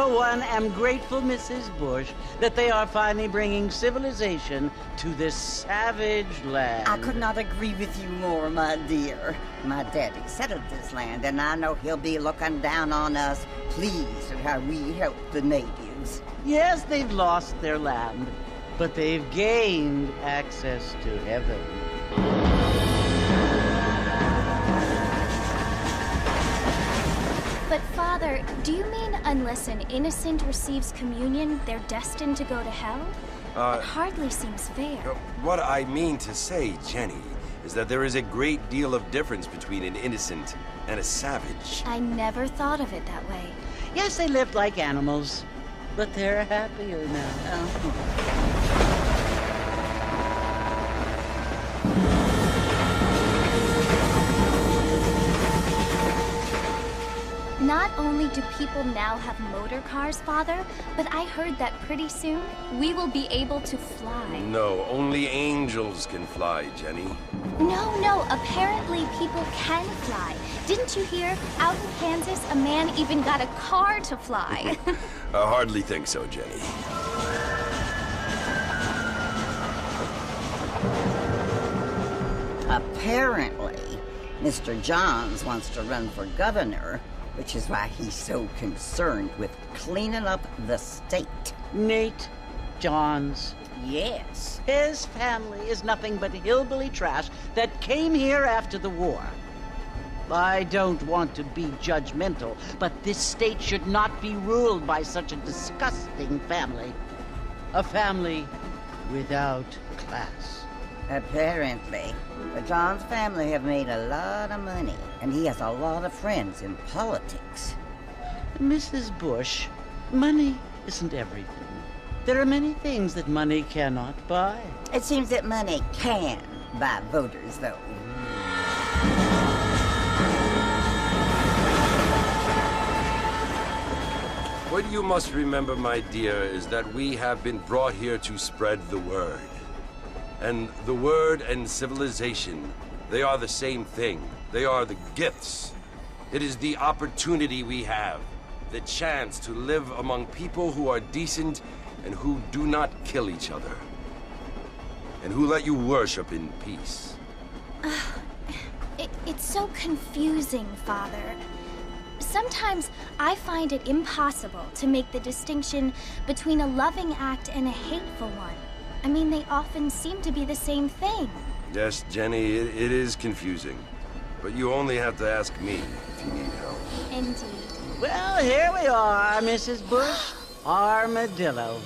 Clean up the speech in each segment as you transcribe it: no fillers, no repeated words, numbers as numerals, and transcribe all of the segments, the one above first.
for one, am grateful, Mrs. Bush, that they are finally bringing civilization to this savage land. I could not agree with you more, my dear. My daddy settled this land, and I know he'll be looking down on us, pleased at how we help the natives. Yes, they've lost their land, but they've gained access to heaven. But, Father, do you mean unless an innocent receives communion, they're destined to go to hell? It hardly seems fair. What I mean to say, Jenny, is that there is a great deal of difference between an innocent and a savage. I never thought of it that way. Yes, they lived like animals, but they're happier now. Not only do people now have motor cars, Father, but I heard that pretty soon we will be able to fly. No, only angels can fly, Jenny. No, apparently people can fly. Didn't you hear? Out in Kansas, a man even got a car to fly. I hardly think so, Jenny. Apparently, Mr. Johns wants to run for governor, which is why he's so concerned with cleaning up the state. Nate Johns. Yes. His family is nothing but hillbilly trash that came here after the war. I don't want to be judgmental, but this state should not be ruled by such a disgusting family. A family without class. Apparently. The Johns family have made a lot of money, and he has a lot of friends in politics. Mrs. Bush, money isn't everything. There are many things that money cannot buy. It seems that money can buy voters, though. What you must remember, my dear, is that we have been brought here to spread the word. And the word and civilization, they are the same thing. They are the gifts. It is the opportunity we have, the chance to live among people who are decent and who do not kill each other, and who let you worship in peace. It's so confusing, Father. Sometimes I find it impossible to make the distinction between a loving act and a hateful one. I mean, they often seem to be the same thing. Yes, Jenny, it is confusing. But you only have to ask me if you need help. Indeed. Well, here we are, Mrs. Bush. Armadillo.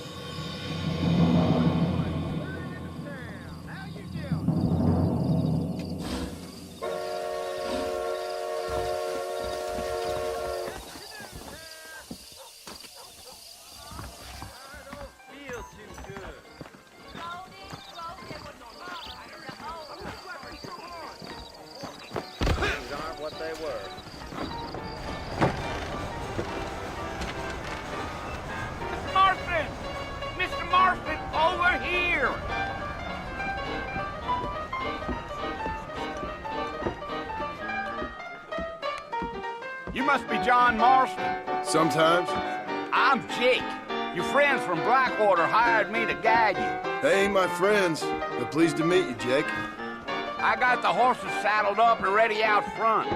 You must be John Marston. Sometimes. I'm Jake. Your friends from Blackwater hired me to guide you. They ain't my friends, but pleased to meet you, Jake. I got the horses saddled up and ready out front.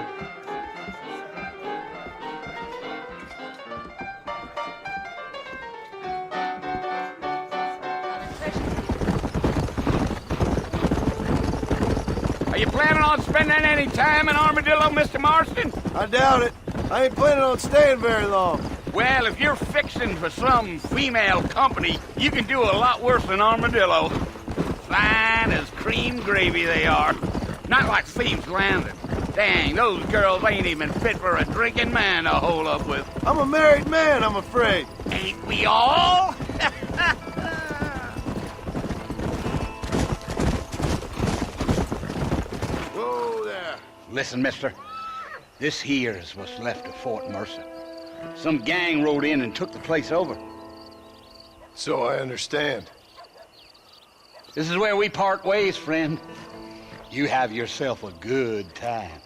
Are you planning on spending any time in Armadillo, Mr. Marston? I doubt it. I ain't planning on staying very long. Well, if you're fixing for some female company, you can do a lot worse than Armadillo. Fine as cream gravy they are. Not like Thieves Landing. Dang, those girls ain't even fit for a drinking man to hole up with. I'm a married man, I'm afraid. Ain't we all? Whoa there. Listen, mister. This here is what's left of Fort Mercer. Some gang rode in and took the place over. So I understand. This is where we part ways, friend. You have yourself a good time.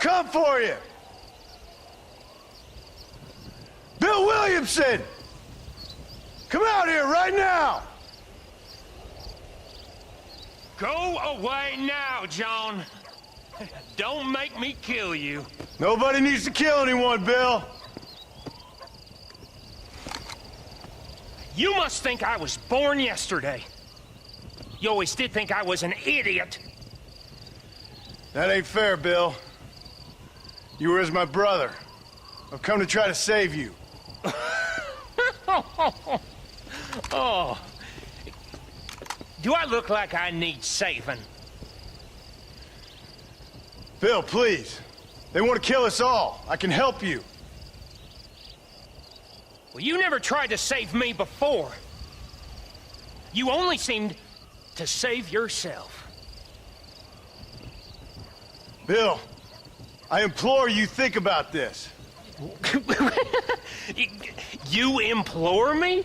come for you! Bill Williamson! Come out here right now! Go away now, John. Don't make me kill you. Nobody needs to kill anyone, Bill. You must think I was born yesterday. You always did think I was an idiot. That ain't fair, Bill. You were as my brother. I've come to try to save you. Oh. Do I look like I need saving? Bill, please. They want to kill us all. I can help you. Well, you never tried to save me before. You only seemed to save yourself. Bill, I implore you think about this. You implore me?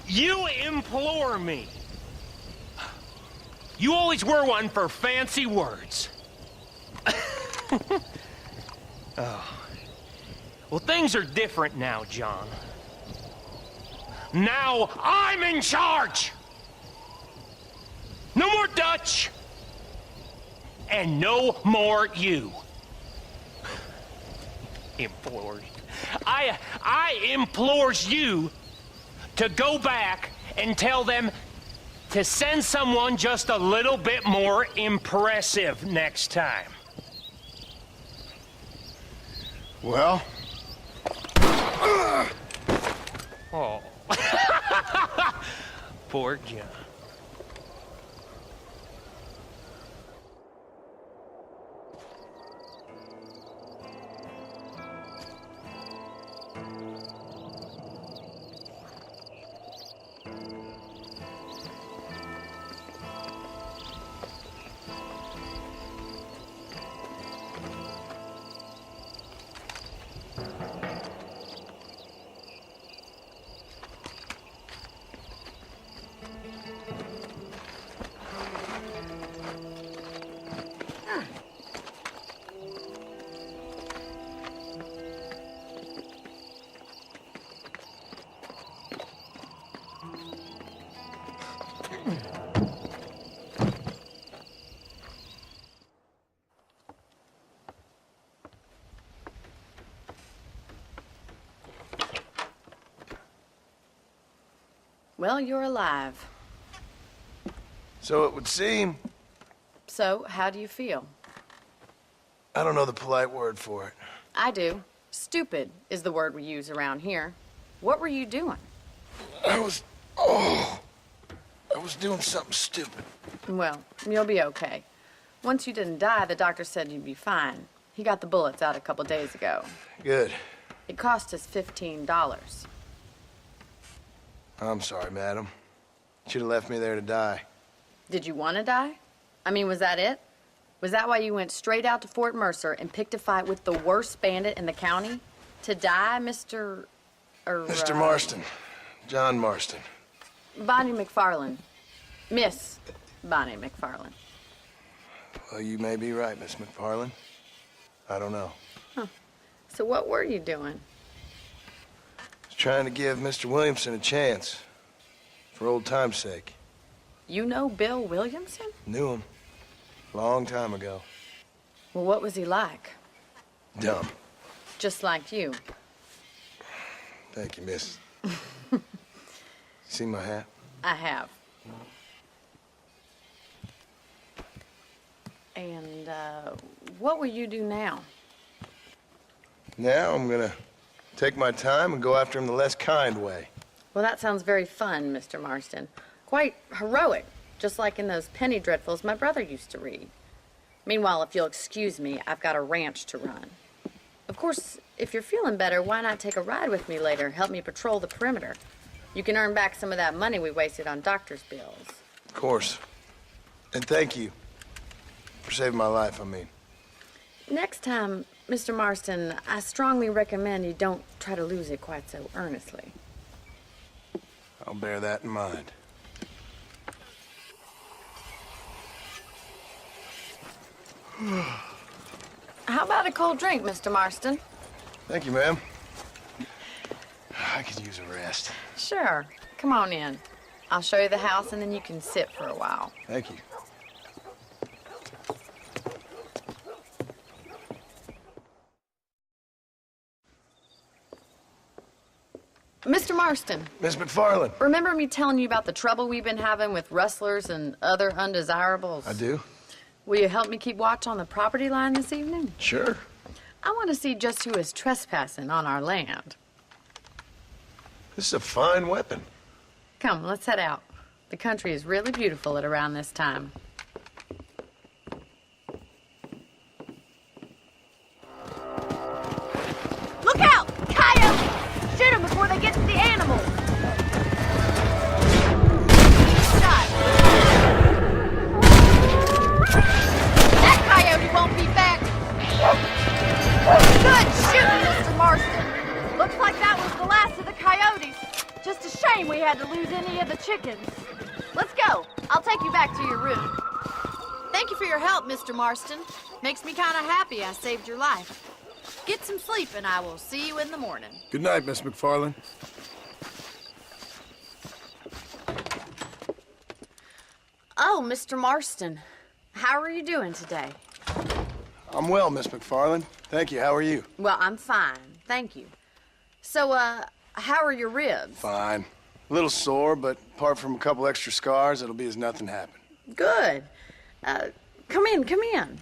You implore me. You always were one for fancy words. Oh. Well, things are different now, John. Now I'm in charge! No more Dutch! And no more you. Implores. I implores you to go back and tell them to send someone just a little bit more impressive next time. Well? Oh. Poor John. Well, you're alive. So it would seem. So, how do you feel? I don't know the polite word for it. I do. Stupid is the word we use around here. What were you doing? I was doing something stupid. Well, you'll be okay. Once you didn't die, the doctor said you'd be fine. He got the bullets out a couple days ago. Good. It cost us $15. I'm sorry, madam. Should have left me there to die. Did you want to die? I mean, was that it? Was that why you went straight out to Fort Mercer and picked a fight with the worst bandit in the county? To die, Mr. Mr. Marston. John Marston. Bonnie McFarland. Miss Bonnie McFarland. Well, you may be right, Miss McFarland. I don't know. Huh. So what were you doing? I was trying to give Mr. Williamson a chance. For old time's sake. You know Bill Williamson? Knew him. Long time ago. Well, what was he like? Dumb. Just like you. Thank you, miss. See my hat? I have. And, what will you do now? Now I'm gonna take my time and go after him the less kind way. Well, that sounds very fun, Mr. Marston. Quite heroic, just like in those penny dreadfuls my brother used to read. Meanwhile, if you'll excuse me, I've got a ranch to run. Of course, if you're feeling better, why not take a ride with me later? Help me patrol the perimeter. You can earn back some of that money we wasted on doctor's bills. Of course. And thank you. For saving my life, I mean. Next time, Mr. Marston, I strongly recommend you don't try to lose it quite so earnestly. I'll bear that in mind. How about a cold drink, Mr. Marston? Thank you, ma'am. I could use a rest. Sure. Come on in. I'll show you the house, and then you can sit for a while. Thank you. Mr. Marston. Miss McFarland. Remember me telling you about the trouble we've been having with rustlers and other undesirables? I do. Will you help me keep watch on the property line this evening? Sure. I want to see just who is trespassing on our land. This is a fine weapon. Come, let's head out. The country is really beautiful at around this time. Look out! Coyote! Shoot them before they get to the animals! Shot. That coyote won't be back! Good shooting, Mr. Marston! Looks like that was the last of the coyotes. Just a shame we had to lose any of the chickens. Let's go. I'll take you back to your room. Thank you for your help, Mr. Marston. Makes me kind of happy I saved your life. Get some sleep, and I will see you in the morning. Good night, Miss McFarland. Oh, Mr. Marston. How are you doing today? I'm well, Miss McFarland. Thank you. How are you? Well, I'm fine. Thank you. So, how are your ribs? Fine. A little sore, but apart from a couple extra scars, it'll be as nothing happened. Good. Come in, come in.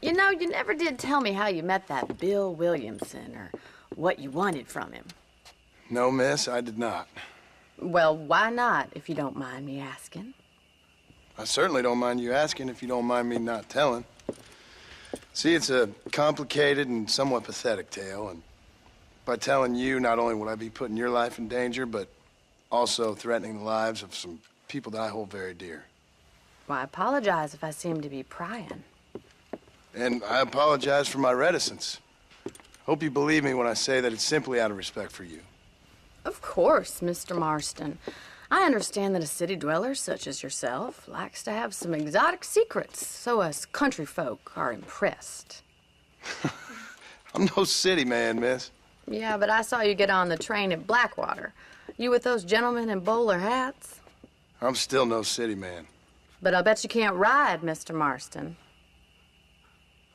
You know, you never did tell me how you met that Bill Williamson or what you wanted from him. No, miss, I did not. Well, why not, if you don't mind me asking? I certainly don't mind you asking if you don't mind me not telling. See, it's a complicated and somewhat pathetic tale, and by telling you, not only would I be putting your life in danger, but also threatening the lives of some people that I hold very dear. Well, I apologize if I seem to be prying. And I apologize for my reticence. Hope you believe me when I say that it's simply out of respect for you. Of course, Mr. Marston. I understand that a city dweller such as yourself likes to have some exotic secrets, so us country folk are impressed. I'm no city man, miss. Yeah, but I saw you get on the train at Blackwater. You with those gentlemen in bowler hats? I'm still no city man. But I bet you can't ride, Mr. Marston.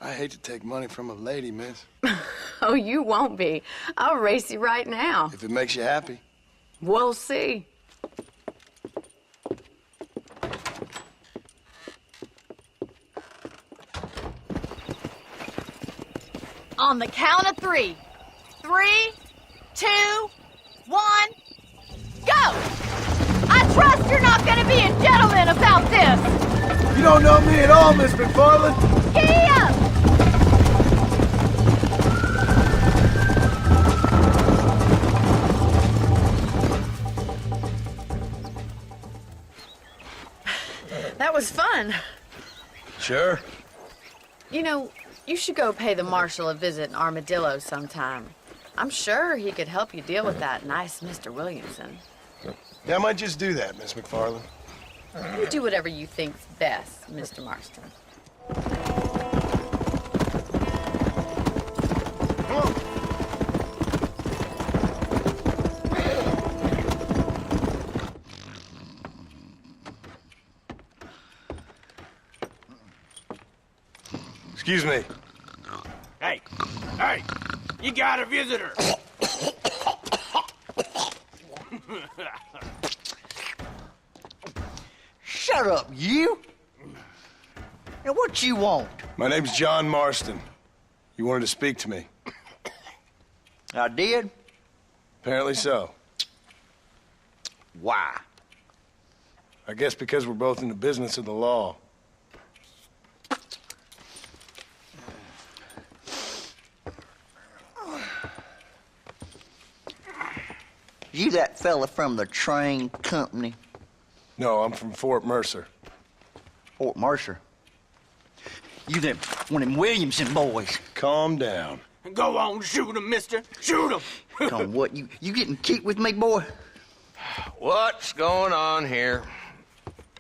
I hate to take money from a lady, miss. Oh, you won't be. I'll race you right now. If it makes you happy. We'll see. On the count of 3. 3, 2, 1, go! I trust you're not gonna be a gentleman about this! You don't know me at all, Miss McFarland. Giddy up! That was fun. Sure. You know, you should go pay the marshal a visit in Armadillo sometime. I'm sure he could help you deal with that nice Mr. Williamson. Yeah, I might just do that, Miss McFarland. You do whatever you think's best, Mr. Marston. Come on. Excuse me. Hey, hey, you got a visitor. Shut up, you! Now, what you want? My name's John Marston. You wanted to speak to me. I did? Apparently so. Why? I guess because we're both in the business of the law. You that fella from the train company? No, I'm from Fort Mercer. Fort Mercer? You them, one of them Williamson boys? Calm down. Go on, shoot him, mister. Shoot him. Come on, what, you getting kicked with me, boy? What's going on here?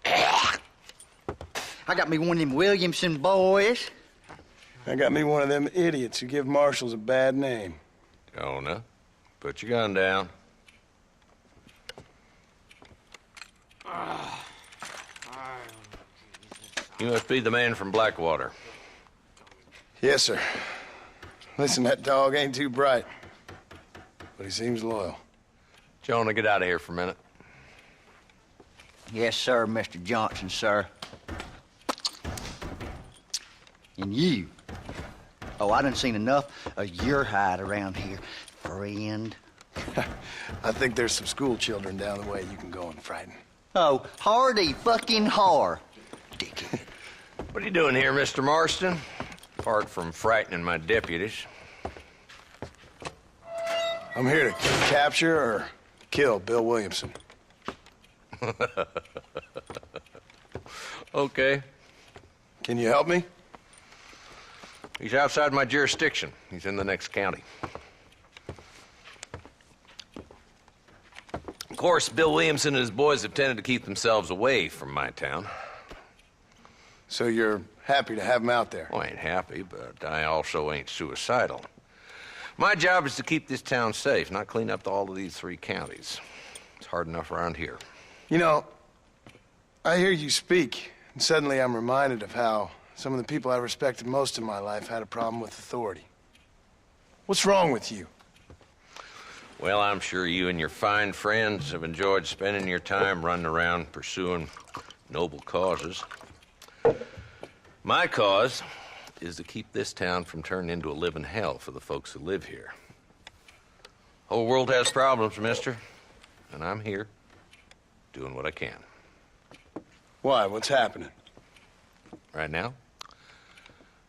I got me one of them Williamson boys. I got me one of them idiots who give marshals a bad name. Jonah, put your gun down. You must be the man from Blackwater. Yes, sir. Listen, that dog ain't too bright, but he seems loyal. Jonah, get out of here for a minute. Yes, sir, Mr. Johnson, sir. And you. Oh, I done seen enough of your hide around here, friend. I think there's some school children down the way you can go and frighten. Oh, hardy fucking har. Dickhead. What are you doing here, Mr. Marston? Apart from frightening my deputies. I'm here to capture or kill Bill Williamson. Okay. Can you help me? He's outside my jurisdiction. He's in the next county. Of course, Bill Williamson and his boys have tended to keep themselves away from my town. So you're happy to have him out there? Well, I ain't happy, but I also ain't suicidal. My job is to keep this town safe, not clean up all of these 3 counties. It's hard enough around here. You know, I hear you speak, and suddenly I'm reminded of how some of the people I respected most in my life had a problem with authority. What's wrong with you? Well, I'm sure you and your fine friends have enjoyed spending your time running around pursuing noble causes. My cause is to keep this town from turning into a living hell for the folks who live here. Whole world has problems, mister, and I'm here doing what I can. Why? What's happening? Right now,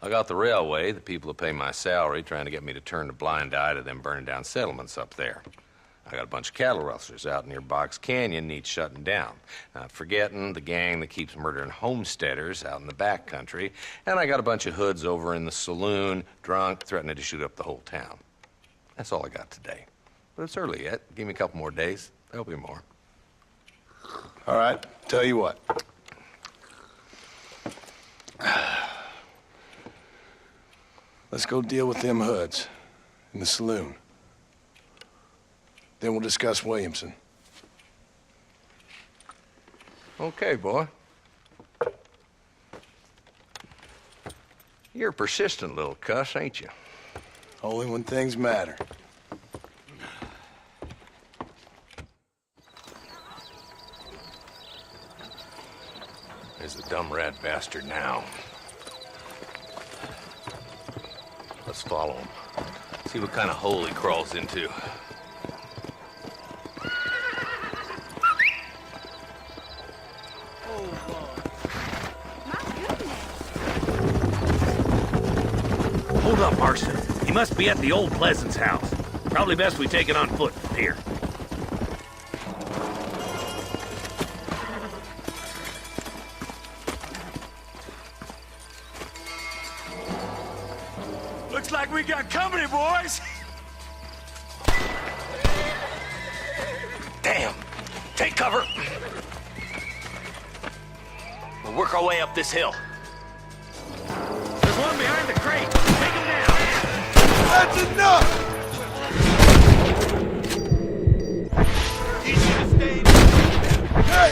I got the railway, the people who pay my salary, trying to get me to turn a blind eye to them burning down settlements up there. I got a bunch of cattle rustlers out near Box Canyon needs shutting down. Not forgetting the gang that keeps murdering homesteaders out in the back country. And I got a bunch of hoods over in the saloon, drunk, threatening to shoot up the whole town. That's all I got today. But it's early yet. Give me a couple more days. There'll be more. All right, tell you what. Let's go deal with them hoods in the saloon. Then we'll discuss Williamson. Okay, boy. You're a persistent little cuss, ain't you? Only when things matter. There's the dumb rat bastard now. Let's follow him. See what kind of hole he crawls into. Hold up, Marston. He must be at the old Pleasance house. Probably best we take it on foot from here. Looks like we got company, boys. Damn! Take cover! We'll work our way up this hill. There's one behind the crate! Take him down! That's enough! You should have stayed. Hey!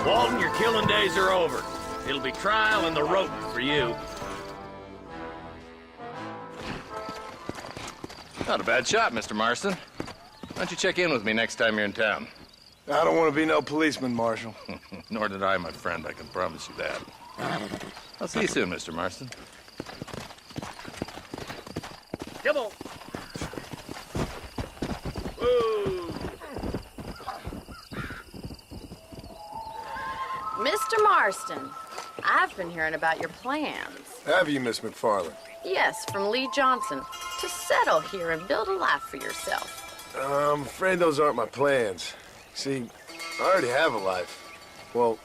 Walton, your killing days are over. It'll be trial and the rope for you. Not a bad shot, Mr. Marston. Why don't you check in with me next time you're in town? I don't want to be no policeman, Marshal. Nor did I, my friend. I can promise you that. I'll see you soon, Mr. Marston. Come on. Whoa. Mr. Marston, I've been hearing about your plans. Have you, Miss McFarland? Yes, from Lee Johnson, to settle here and build a life for yourself. I'm afraid those aren't my plans. See, I already have a life. Well,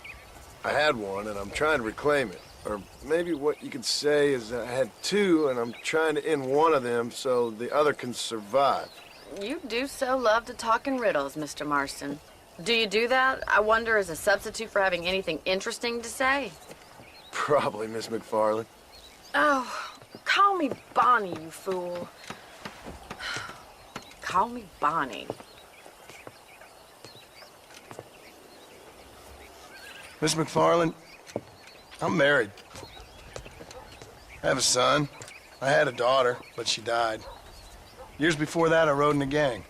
I had one, and I'm trying to reclaim it. Or maybe what you could say is that I had two, and I'm trying to end one of them so the other can survive. You do so love to talk in riddles, Mr. Marston. Do you do that, I wonder, as a substitute for having anything interesting to say? Probably, Miss McFarland. Oh, call me Bonnie, you fool. Call me Bonnie. Miss McFarland, I'm married. I have a son. I had a daughter, but she died. Years before that, I rode in a gang.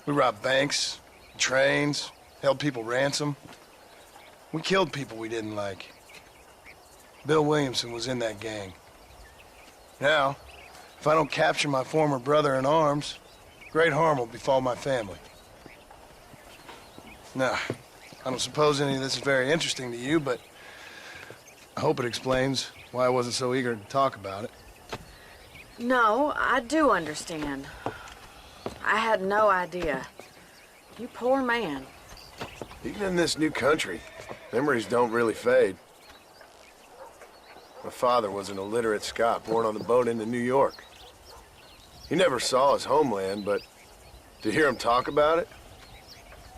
We robbed banks, trains, held people ransom. We killed people we didn't like. Bill Williamson was in that gang. Now, if I don't capture my former brother in arms, great harm will befall my family. Now, I don't suppose any of this is very interesting to you, but I hope it explains why I wasn't so eager to talk about it. No, I do understand. I had no idea. You poor man. Even in this new country, memories don't really fade. My father was an illiterate Scot born on the boat into New York. He never saw his homeland, but to hear him talk about it,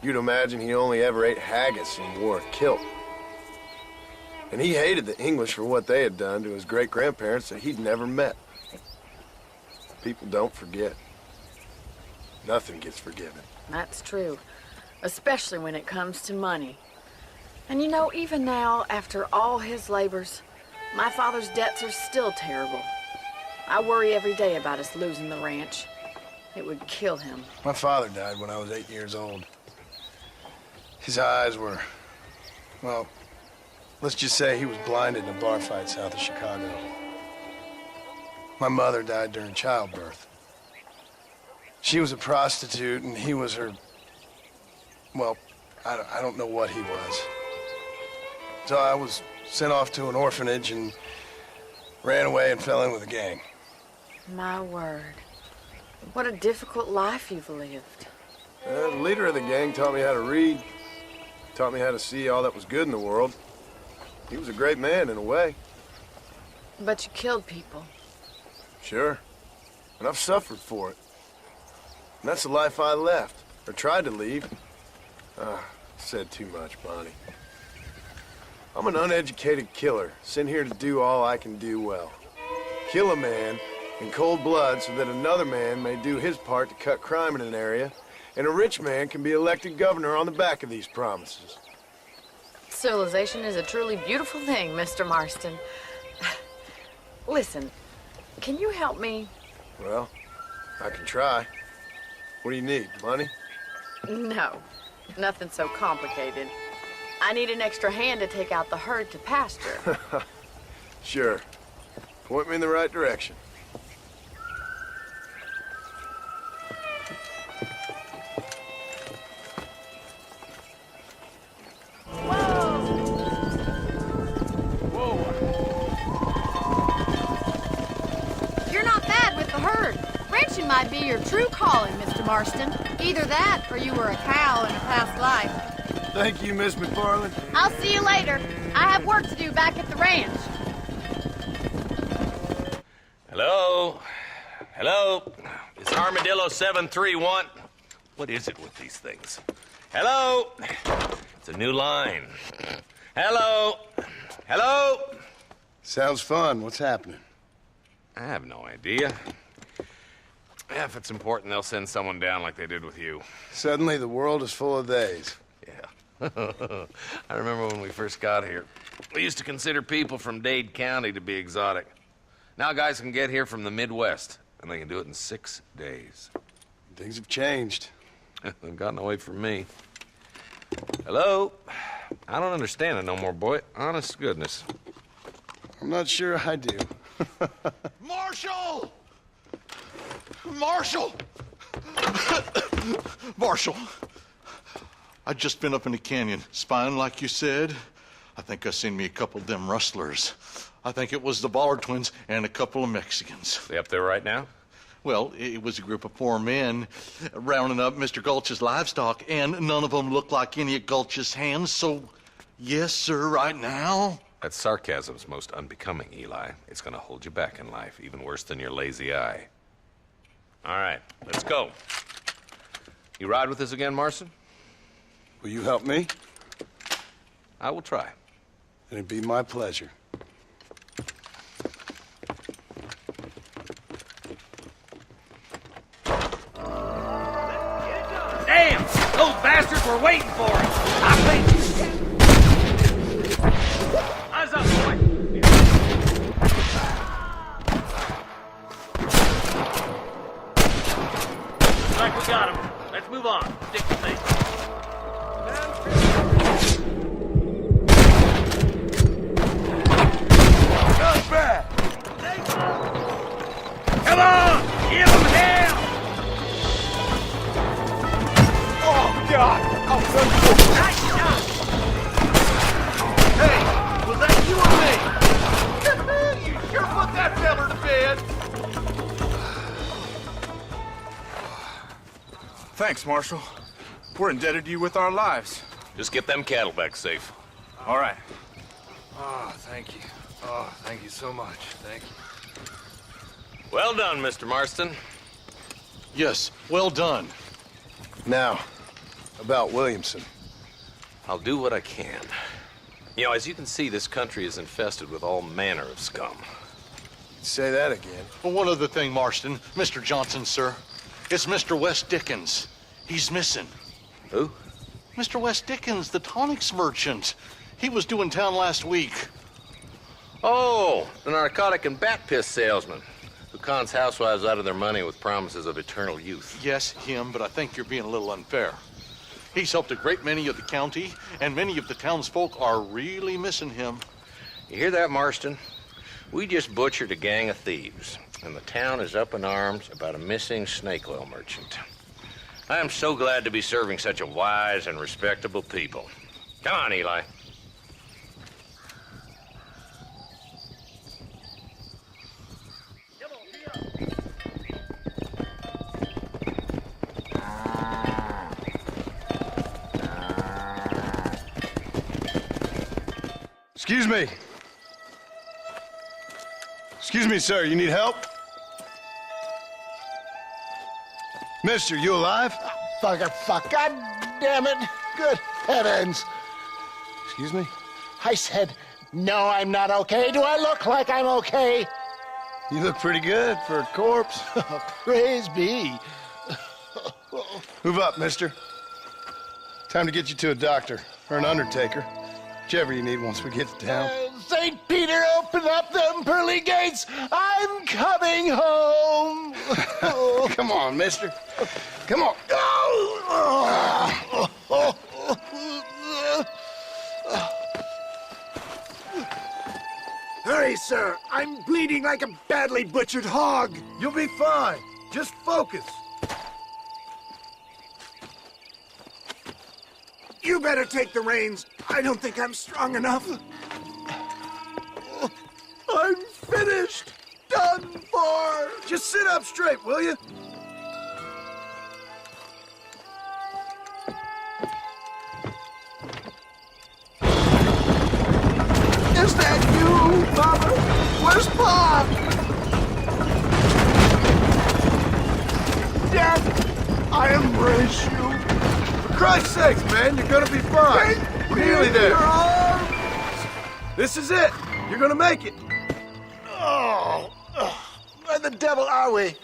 you'd imagine he only ever ate haggis and wore a kilt. And he hated the English for what they had done to his great-grandparents that he'd never met. People don't forget. Nothing gets forgiven. That's true, especially when it comes to money. And you know, even now, after all his labors, my father's debts are still terrible. I worry every day about us losing the ranch. It would kill him. My father died when I was 8 years old. His eyes were, well, let's just say he was blinded in a bar fight south of Chicago. My mother died during childbirth. She was a prostitute, and he was her, well, I don't know what he was. So I was sent off to an orphanage and ran away and fell in with a gang. My word. What a difficult life you've lived. The leader of the gang taught me how to read, taught me how to see all that was good in the world. He was a great man in a way. But you killed people. Sure. And I've suffered for it. And that's the life I left, or tried to leave. Said too much, Bonnie. I'm an uneducated killer, sent here to do all I can do well. Kill a man in cold blood so that another man may do his part to cut crime in an area, and a rich man can be elected governor on the back of these promises. Civilization is a truly beautiful thing, Mr. Marston. Listen, can you help me? Well, I can try. What do you need, money? No, nothing so complicated. I need an extra hand to take out the herd to pasture. Sure. Point me in the right direction. You're not bad with the herd. Ranching might be your true calling, Mr. Marston. Either that, or you were a cow in a past life. Thank you, Miss McFarland. I'll see you later. I have work to do back at the ranch. Hello? Hello? Is Armadillo 731? What is it with these things? Hello? It's a new line. Hello? Hello? Sounds fun. What's happening? I have no idea. Yeah, if it's important, they'll send someone down like they did with you. Suddenly, the world is full of theys. Yeah. I remember when we first got here. We used to consider people from Dade County to be exotic. Now guys can get here from the Midwest, and they can do it in 6 days. Things have changed. They've gotten away from me. Hello? I don't understand it no more, boy. Honest to goodness. I'm not sure I do. Marshal! Marshal! Marshal! I just been up in the canyon, spying like you said. I think I seen me a couple of them rustlers. I think it was the Ballard twins and a couple of Mexicans. They up there right now? Well, it was a group of poor men rounding up Mr. Gulch's livestock, and none of them looked like any of Gulch's hands, so yes, sir, right now. That sarcasm's most unbecoming, Eli. It's gonna hold you back in life, even worse than your lazy eye. All right, let's go. You ride with us again, Marston? Will you help me? I will try. Then it'd be my pleasure. Damn! Those bastards were waiting for us! I think... Eyes up, boy! Looks like we got him. Let's move on. Stick to things. Not bad! Come on! Give him hell! Oh, God! I'm done for. Nice shot! Hey, was that you or me? You sure put that feller to bed. Thanks, Marshal. We're indebted to you with our lives. Just get them cattle back safe. All right. Oh, thank you. Oh, thank you so much. Thank you. Well done, Mr. Marston. Yes, well done. Now, about Williamson. I'll do what I can. You know, as you can see, this country is infested with all manner of scum. Say that again. Well, one other thing, Marston. Mr. Johnson, sir. It's Mr. West Dickens. He's missing. Who? Mr. West Dickens, the tonics merchant. He was due in town last week. Oh, the narcotic and bat piss salesman who cons housewives out of their money with promises of eternal youth. Yes, him, but I think you're being a little unfair. He's helped a great many of the county, and many of the townsfolk are really missing him. You hear that, Marston? We just butchered a gang of thieves, and the town is up in arms about a missing snake oil merchant. I am so glad to be serving such a wise and respectable people. Come on, Eli. Excuse me. Excuse me, sir. You need help? Mister, you alive? Fuck. God damn it. Good heavens. Excuse me? I said, no, I'm not okay. Do I look like I'm okay? You look pretty good for a corpse. Praise be. Move up, mister. Time to get you to a doctor or an undertaker. Whichever you need once we get to town. St. Peter, open up them pearly gates. I'm coming home. Come on, mister. Come on. Hurry, sir. I'm bleeding like a badly butchered hog. You'll be fine. Just focus. You better take the reins. I don't think I'm strong enough. I'm finished. Done for. Just sit up straight, will you? Is that you, Mama? Where's Pop? Dad, I embrace you. For Christ's sakes, man, you're gonna be fine. We're nearly there. This is it. You're gonna make it. Where the devil are we?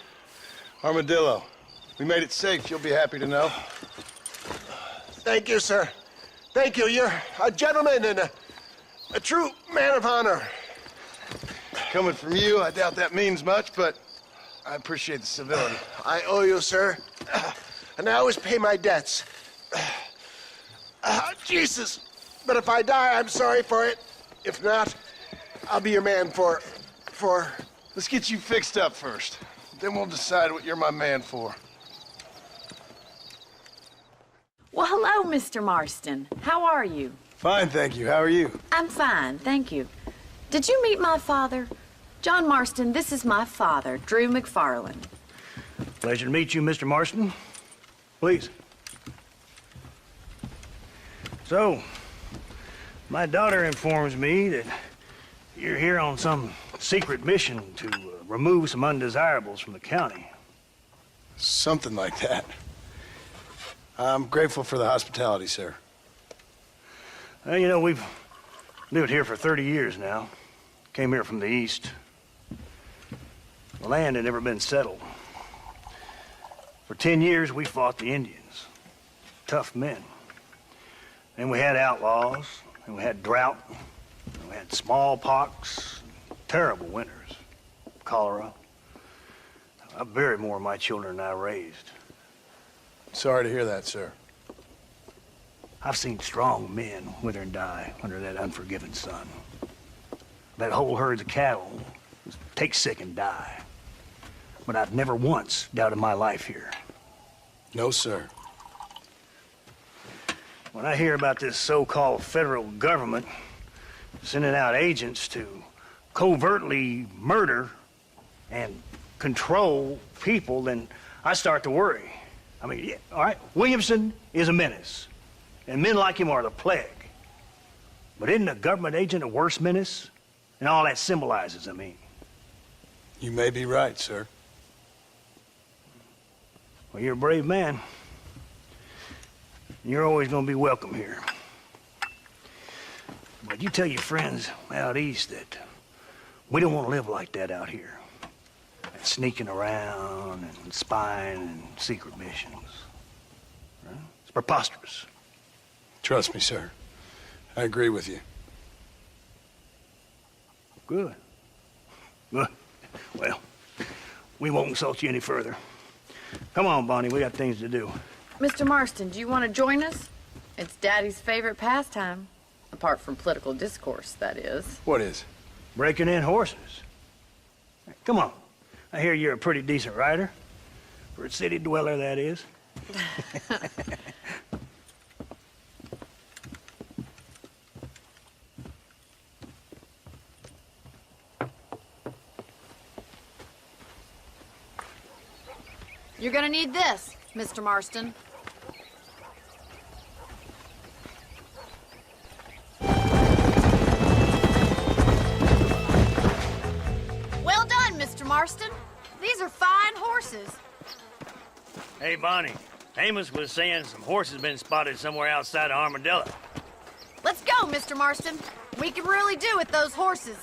Armadillo. We made it safe, you'll be happy to know. Thank you, sir. Thank you. You're a gentleman and a true man of honor. Coming from you, I doubt that means much, but I appreciate the civility. I owe you, sir. And I always pay my debts. Jesus. But if I die, I'm sorry for it. If not, I'll be your man for... Let's get you fixed up first. Then we'll decide what you're my man for. Well, hello, Mr. Marston. How are you? Fine, thank you. How are you? I'm fine, thank you. Did you meet my father? John Marston, this is my father, Drew McFarland. Pleasure to meet you, Mr. Marston. Please. So, my daughter informs me that You're here on some secret mission to remove some undesirables from the county. Something like that. I'm grateful for the hospitality, sir. Well, you know, we've lived here for 30 years now. Came here from the east. The land had never been settled. For 10 years, we fought the Indians. Tough men. Then we had outlaws, and we had drought, and we had smallpox, terrible winters, cholera. I buried more of my children than I raised. Sorry to hear that, sir. I've seen strong men wither and die under that unforgiving sun. That whole herds of cattle take sick and die. But I've never once doubted my life here. No, sir. When I hear about this so-called federal government sending out agents to covertly murder and control people, then I start to worry. I mean, yeah, all right, Williamson is a menace, and men like him are the plague. But isn't a government agent a worse menace? And all that symbolizes, I mean. You may be right, sir. Well, you're a brave man. You're always going to be welcome here. But you tell your friends out east that we don't want to live like that out here. Sneaking around and spying and secret missions. Right? It's preposterous. Trust me, sir. I agree with you. Good. Good. Well, we won't insult you any further. Come on, Bonnie, we got things to do. Mr. Marston, do you want to join us? It's Daddy's favorite pastime. Apart from political discourse, that is. What is? Breaking in horses. Come on. I hear you're a pretty decent rider. For a city dweller, that is. You're gonna need this, Mr. Marston. Well done, Mr. Marston. These are fine horses. Hey, Bonnie. Amos was saying some horses been spotted somewhere outside of Armadillo. Let's go, Mr. Marston. We can really do with those horses.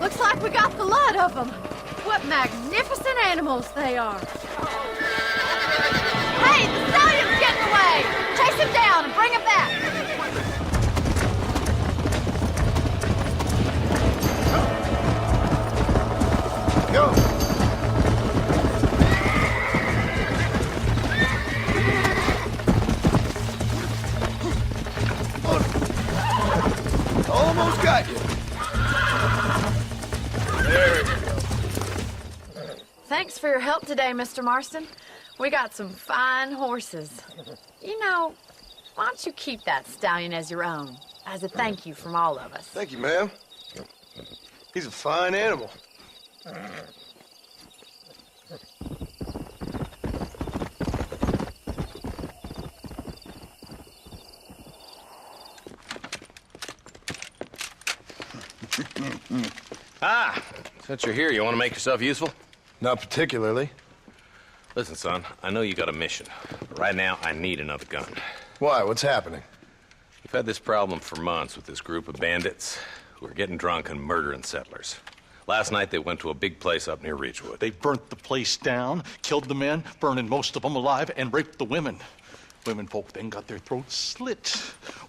Looks like we got the lot of them. What magnificent animals they are. Hey, the stallion's getting away! Chase him down and bring him back! Go! Almost got you. There we go. Thanks for your help today, Mr. Marston. We got some fine horses. You know, why don't you keep that stallion as your own, as a thank you from all of us? Thank you, ma'am. He's a fine animal. Ah, since you're here, you want to make yourself useful? Not particularly. Listen, son, I know you got a mission, but right now I need another gun. Why? What's happening? We've had this problem for months with this group of bandits who are getting drunk and murdering settlers. Last night they went to a big place up near Ridgewood. They burnt the place down, killed the men, burning most of them alive, and raped the women. Women folk then got their throats slit.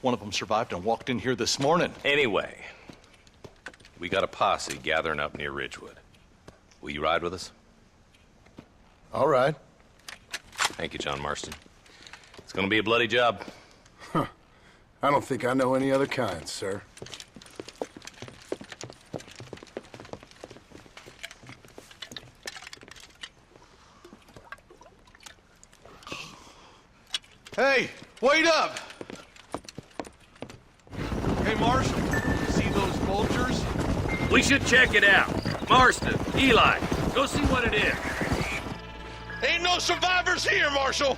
One of them survived and walked in here this morning. Anyway, we got a posse gathering up near Ridgewood. Will you ride with us? All right. Thank you, John Marston. It's gonna be a bloody job. Huh. I don't think I know any other kind, sir. Hey, wait up! Hey, Marshal, you see those vultures? We should check it out. Marston, Eli, go see what it is. Ain't no survivors here, Marshal!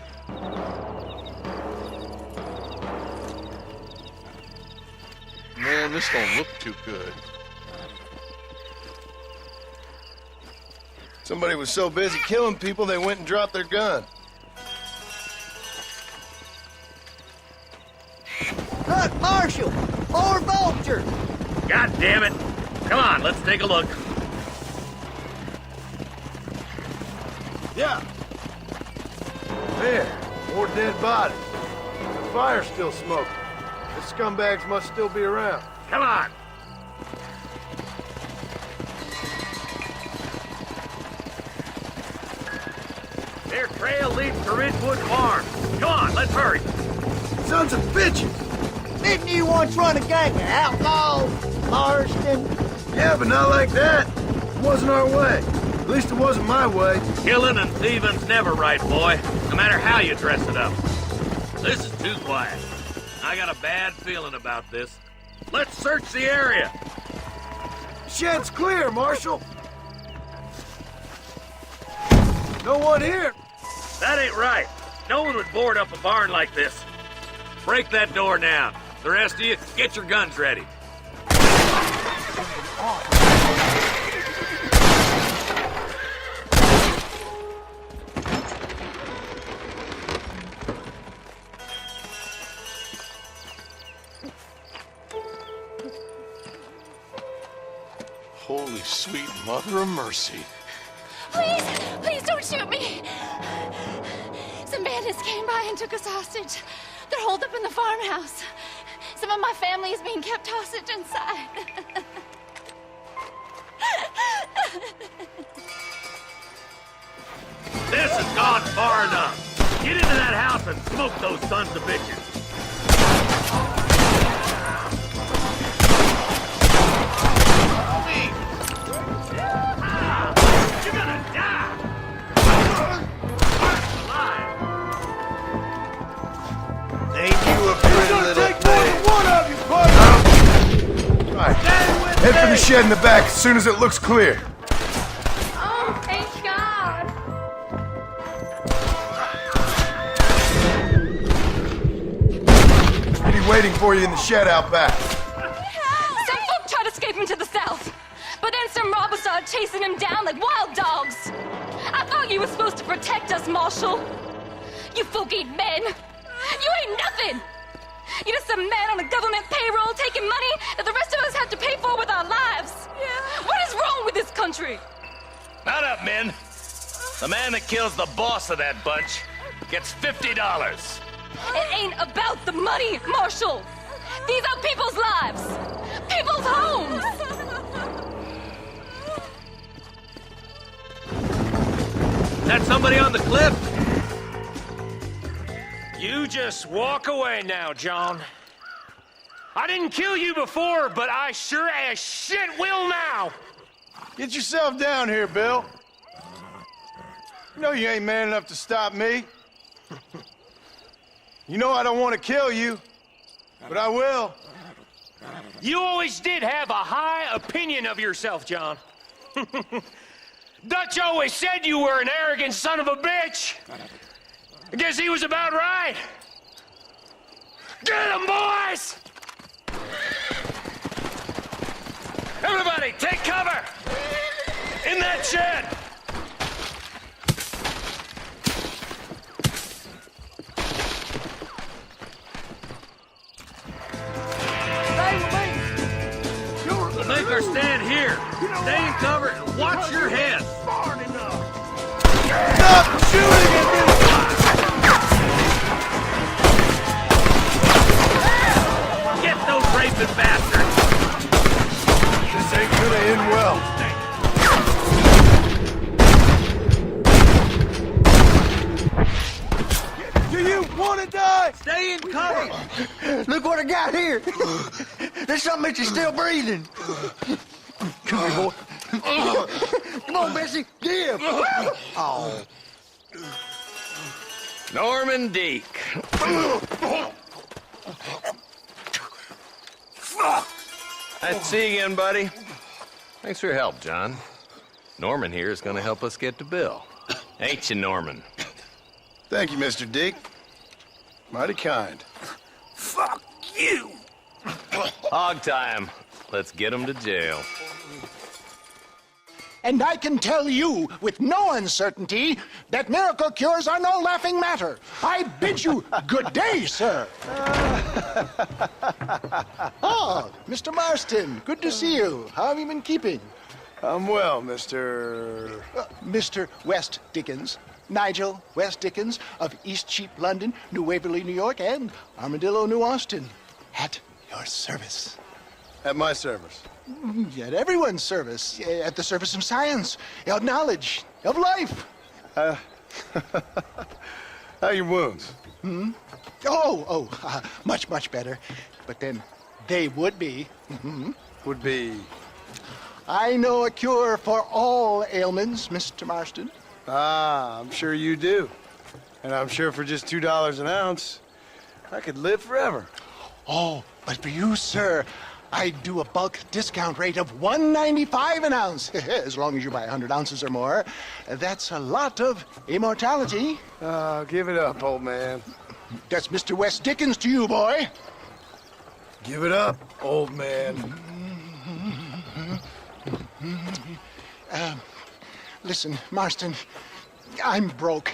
Man, this don't look too good. Somebody was so busy killing people, they went and dropped their gun. Look, Marshal! More vultures! God damn it! Come on, let's take a look. Yeah. There, more dead bodies. The fire's still smoking. The scumbags must still be around. Come on! Their trail leads to Ridgewood Farm. Come on, let's hurry. Sons of bitches! Didn't you once run a gang of outlaws, Marston? Yeah, but not like that. It wasn't our way. At least it wasn't my way. Killing and thieving's never right, boy. No matter how you dress it up. This is too quiet. I got a bad feeling about this. Let's search the area. Shed's clear, Marshal. No one here. That ain't right. No one would board up a barn like this. Break that door down. The rest of you, get your guns ready. Holy sweet mother of mercy. Please, please don't shoot me. Some bandits came by and took us hostage. They're holed up in the farmhouse. Some of my family is being kept hostage inside. This has gone far enough. Get into that house and smoke those sons of bitches. You're gonna die! Ain't you a pretty little thing? One of you, partner! Right. Head for the shed in the back as soon as it looks clear. Oh, thank God. He'll be waiting for you in the shed out back. Some folk tried to escape him to the south, but then some robbers started chasing him down like wild dogs. I thought you were supposed to protect us, Marshal. You folk ain't men. You ain't nothing. You're just some man on a government payroll taking money that the rest of us have to pay for with our lives. Yeah. What is wrong with this country? Not up, men. The man that kills the boss of that bunch gets $50. It ain't about the money, Marshal. These are people's lives. People's homes. That somebody on the cliff? You just walk away now, John. I didn't kill you before, but I sure as shit will now. Get yourself down here, Bill. You know you ain't man enough to stop me. You know I don't want to kill you, but I will. You always did have a high opinion of yourself, John. Dutch always said you were an arrogant son of a bitch. I guess he was about right. Get him, boys! Everybody, take cover! In that shed! We'll make our stand here. Stay in cover and watch your head. Stop shooting at me! Get those raping bastards! This ain't gonna end well. Do you want to die? Stay in cover! Look what I got here! There's something that you're still breathing! Come here, boy. Come on, Bessie, give! Oh. Norman Deek. Nice to see you again, buddy. Thanks for your help, John. Norman here is going to help us get to Bill. Ain't you, Norman? Thank you, Mr. Deke. Mighty kind. Fuck you! Hog time. Let's get him to jail. And I can tell you with no uncertainty that miracle cures are no laughing matter. I bid you good day, sir. Oh, Mr. Marston, good to see you. How have you been keeping? I'm well, Mr. Mr. West Dickens. Nigel West Dickens of East Cheap, London, New Waverly, New York, and Armadillo, New Austin. At your service. At my service. At everyone's service. At the service of science, of knowledge, of life. How are your wounds? Much, much better. But then they would be. Would be? I know a cure for all ailments, Mr. Marston. Ah, I'm sure you do. And I'm sure for just $2 an ounce, I could live forever. Oh, but for you, sir, I'd do a bulk discount rate of $1.95 an ounce, as long as you buy 100 ounces or more. That's a lot of immortality. Give it up, old man. That's Mr. West Dickens to you, boy. Give it up, old man. Listen, Marston, I'm broke,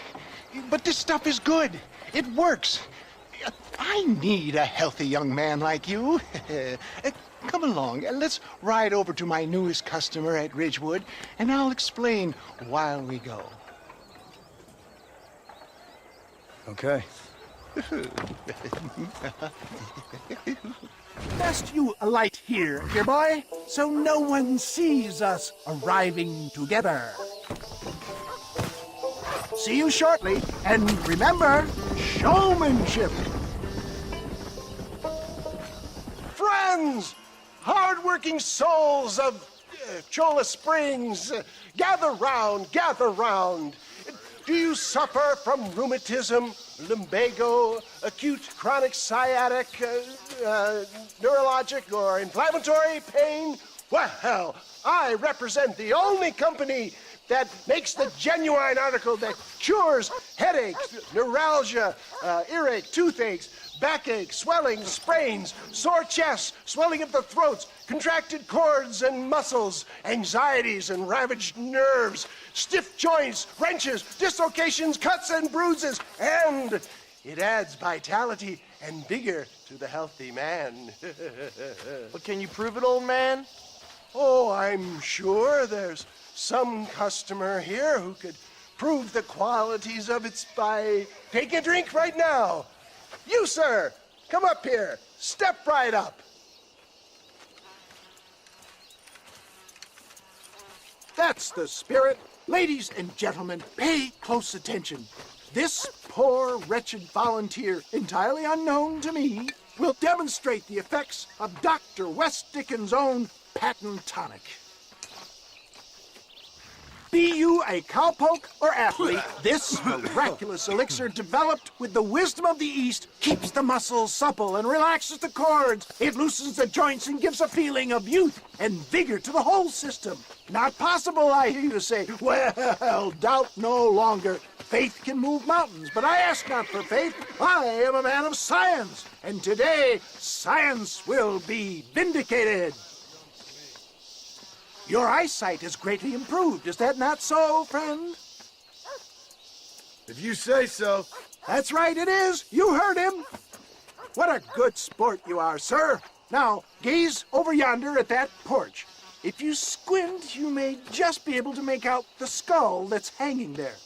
but this stuff is good. It works. I need a healthy young man like you. Come along, let's ride over to my newest customer at Ridgewood, and I'll explain while we go. Okay. Best you alight here, dear boy, so no one sees us arriving together. See you shortly, and remember, showmanship. Friends, hard-working souls of Cholla Springs, gather round, gather round. Do you suffer from rheumatism, lumbago, acute chronic sciatic, neurologic, or inflammatory pain? Well, I represent the only company that makes the genuine article that cures headaches, neuralgia, earache, toothaches, backache, swelling, sprains, sore chests, swelling of the throats, contracted cords and muscles, anxieties and ravaged nerves, stiff joints, wrenches, dislocations, cuts and bruises, and it adds vitality and vigor to the healthy man. But can you prove it, old man? Oh, I'm sure there's some customer here who could prove the qualities of it by taking a drink right now. You, sir, come up here. Step right up. That's the spirit. Ladies and gentlemen, pay close attention. This poor, wretched volunteer, entirely unknown to me, will demonstrate the effects of Dr. West Dickens' own patent tonic. Be you a cowpoke or athlete, this miraculous elixir developed with the wisdom of the East keeps the muscles supple and relaxes the cords. It loosens the joints and gives a feeling of youth and vigor to the whole system. Not possible, I hear you say. Well, doubt no longer. Faith can move mountains, but I ask not for faith. I am a man of science, and today science will be vindicated. Your eyesight is greatly improved. Is that not so, friend? If you say so. That's right, it is. You heard him. What a good sport you are, sir. Now, gaze over yonder at that porch. If you squint, you may just be able to make out the skull that's hanging there.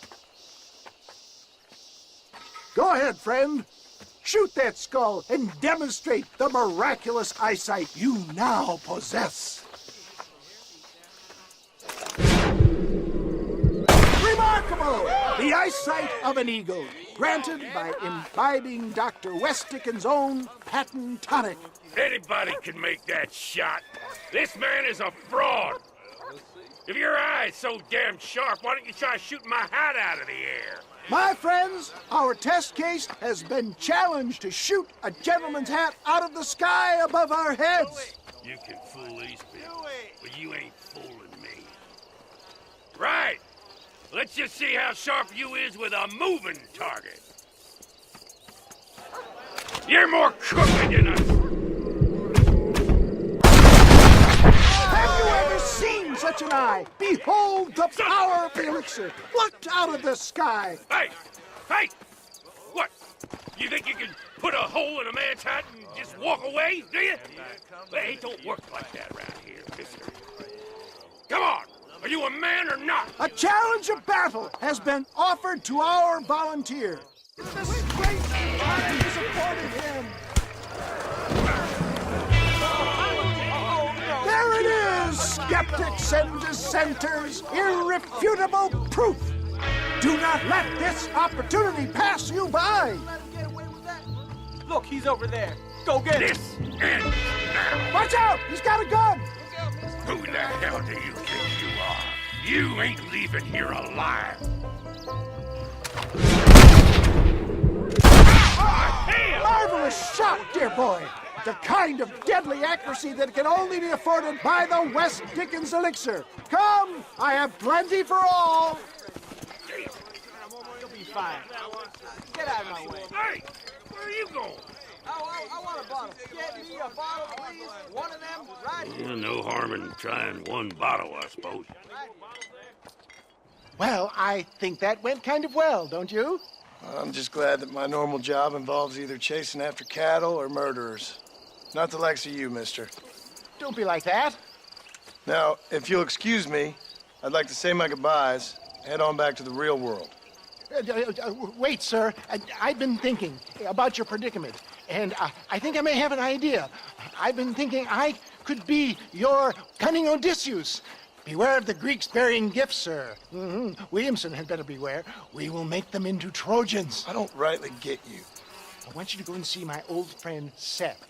Go ahead, friend. Shoot that skull and demonstrate the miraculous eyesight you now possess. Remarkable! The eyesight of an eagle, granted by imbibing Dr. West Dickens' own patent tonic. Anybody can make that shot. This man is a fraud. If your eye's so damn sharp, why don't you try shooting my hat out of the air? My friends, our test case has been challenged to shoot a gentleman's hat out of the sky above our heads. You can fool these people, but you ain't fooling me. Right! Let's just see how sharp you is with a moving target. You're more crooked than us. Have you ever seen such an eye? Behold the power of the elixir, plucked out of the sky. Hey! Hey! What? You think you can put a hole in a man's hat and just walk away, do you? Hey, it don't work like that around here, mister. Come on! Are you a man or not? A challenge of battle has been offered to our volunteer. It's the great man who supported him. There it is, skeptics and dissenters, irrefutable proof. Do not let this opportunity pass you by. Look, he's over there. Go get him. This ends now. Watch out! He's got a gun! Who the hell do you think you are? You ain't leaving here alive. Marvelous shot, dear boy. The kind of deadly accuracy that can only be afforded by the West Dickens elixir. Come, I have plenty for all. You'll be fine. Get out of my way. Hey, where are you going? I want a bottle. Get me a bottle, please. One of them right here. No harm in trying one bottle, I suppose. Well, I think that went kind of well, don't you? I'm just glad that my normal job involves either chasing after cattle or murderers. Not the likes of you, mister. Don't be like that. Now, if you'll excuse me, I'd like to say my goodbyes, head on back to the real world. Wait, sir. I've been thinking about your predicament, and I think I may have an idea. I've been thinking I could be your cunning Odysseus. Beware of the Greeks bearing gifts, sir. Williamson had better beware. We will make them into Trojans. I don't rightly get you. I want you to go and see my old friend Seth.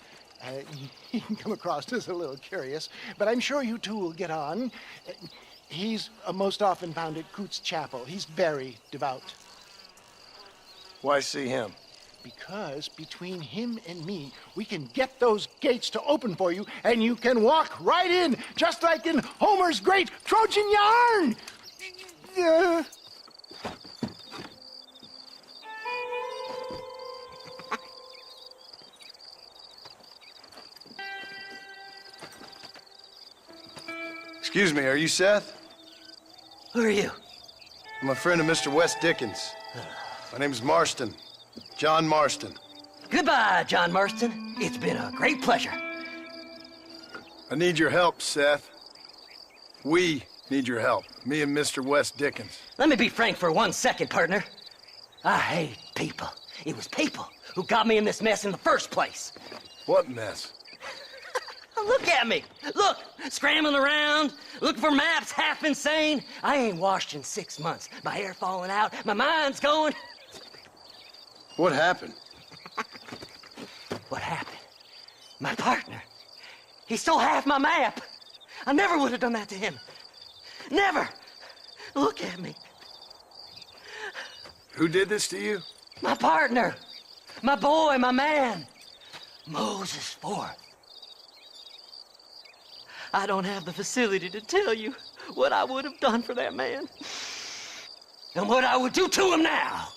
He can come across as a little curious, but I'm sure you two will get on. He's most often found at Coots Chapel. He's very devout. Why see him? Because between him and me, we can get those gates to open for you, and you can walk right in, just like in Homer's great Trojan yarn! Excuse me, are you Seth? Who are you? I'm a friend of Mr. West Dickens. My name's Marston. John Marston. Goodbye, John Marston. It's been a great pleasure. I need your help, Seth. We need your help. Me and Mr. West Dickens. Let me be frank for 1 second, partner. I hate people. It was people who got me in this mess in the first place. What mess? Look at me. Look, scrambling around, looking for maps, half insane. I ain't washed in 6 months. My hair falling out, my mind's going. What happened? What happened? My partner. He stole half my map. I never would have done that to him. Never. Look at me. Who did this to you? My partner. My boy, my man. Moses Forth. I don't have the facility to tell you what I would have done for that man. And what I would do to him now.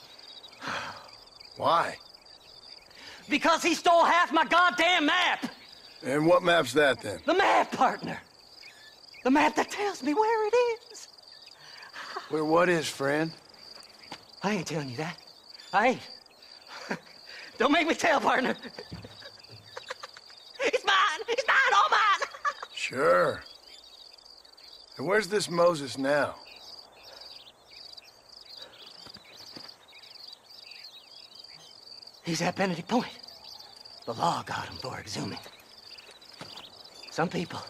Why? Because he stole half my goddamn map. And what map's that, then? The map, partner. The map that tells me where it is. Where what is, friend? I ain't telling you that. I ain't. Don't make me tell, partner. It's mine. It's mine, all mine. Sure. And where's this Moses now? He's at Benedict Point. The law got him for exhuming. Some people,